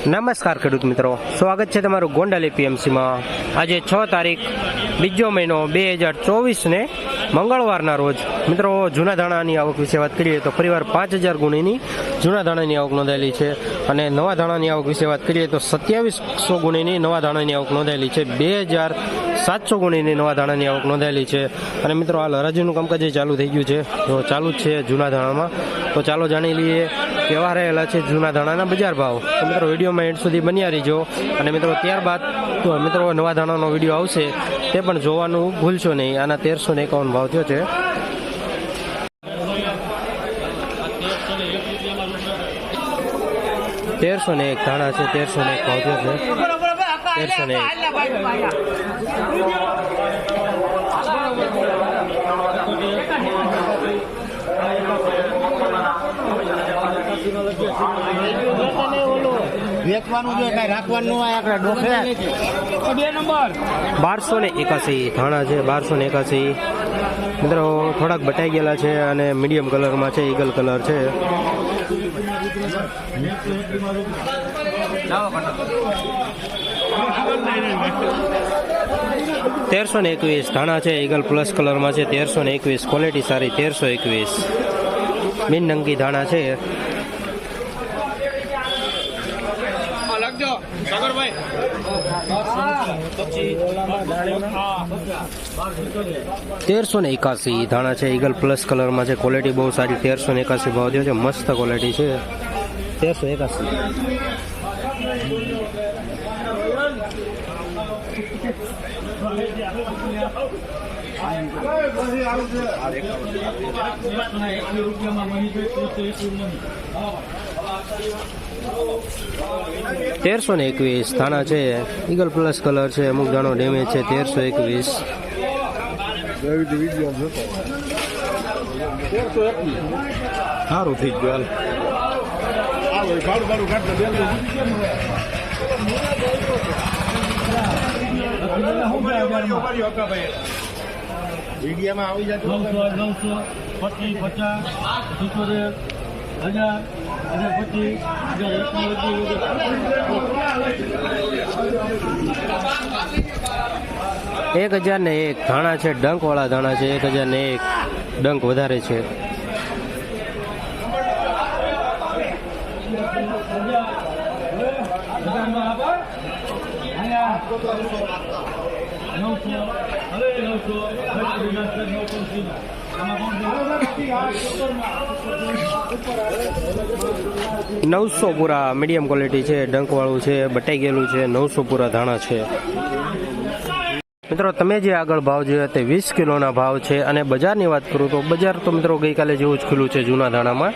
નમસ્કાર ખેડૂત મિત્રો, સ્વાગત છે તમારું ગોંડલ એપીએમસીમાં। આજે 6 તારીખ 2 મહિનો 2024 ને મંગળવારના રોજ મિત્રો જૂના ધાણાની આવક વિશે વાત કરીએ તો ફરીવાર 5000 ગુણીની જૂના ધાણાની આવક નોંધાયેલી છે અને નવા ધાણાની આવક વિશે વાત કરીએ તો 2700 ગુણીની નવા ધાણાની આવક નોંધાયેલી છે। 2700 ગુણીની નવા ધાણાની આવક નોંધાયેલી છે અને મિત્રો હાલ હરાજીનું કામકાજ ચાલુ થઈ ગયું છે, તો ચાલુ જ છે જૂના ધાણામાં। તો ચાલો જાણી લઈએ કેવા રહેલા છે જૂના ધાણાના બજાર ભાવ। તો મિત્રો વિડીયોમાં એન્ડ સુધી બન્યા રહીજો અને મિત્રો ત્યારબાદ મિત્રો નવા ધાણાનો વિડીયો આવશે તે પણ જોવાનું ભૂલશો નહીં। આના 1351 ભાવ થયો છે। $1301 ધાણા છે, 1301 ભાવ થયો છે। 1281 ધાણા છે, 1281 મિત્રો થોડાક બટાઈ ગયેલા છે અને મીડિયમ કલરમાં છે, ઈગલ કલર છે। $1321 ધાણા છે, ઈગલ પ્લસ કલરમાં છે, 1321 ક્વોલિટી સારી, 1321 બિનનંગી ધાણા છે। $1381 ધાણા છે, ઈગલ પ્લસ કલરમાં છે, ક્વોલિટી બહુ સારી, 1381 ભાવ થયો છે, મસ્ત ક્વોલિટી છે। 1381 1321 ધાણા છે, ઈગલ પ્લસ કલર છે, અમુક દાણો ડેમેજ છે। 1321 સારું થઈ ગયું। મીડિયામાં આવી જાય 900 25 50 1001 ધાણા છે, ડંક વાળા ધાણા છે, 1001 ડંક વધારે છે। $900 પૂરા મીડિયમ ક્વોલિટી છે, ડંક વાળું છે, બટાઈ ગયેલું છે, 900 પૂરા ધાણા છે। મિત્રો તમે જે આગળ ભાવ જોયા તે 20 કિલોના ભાવ છે અને બજારની વાત કરું તો બજાર તો મિત્રો ગઈકાલે જેવું જ ખુલ્લું છે જૂના ધાણામાં।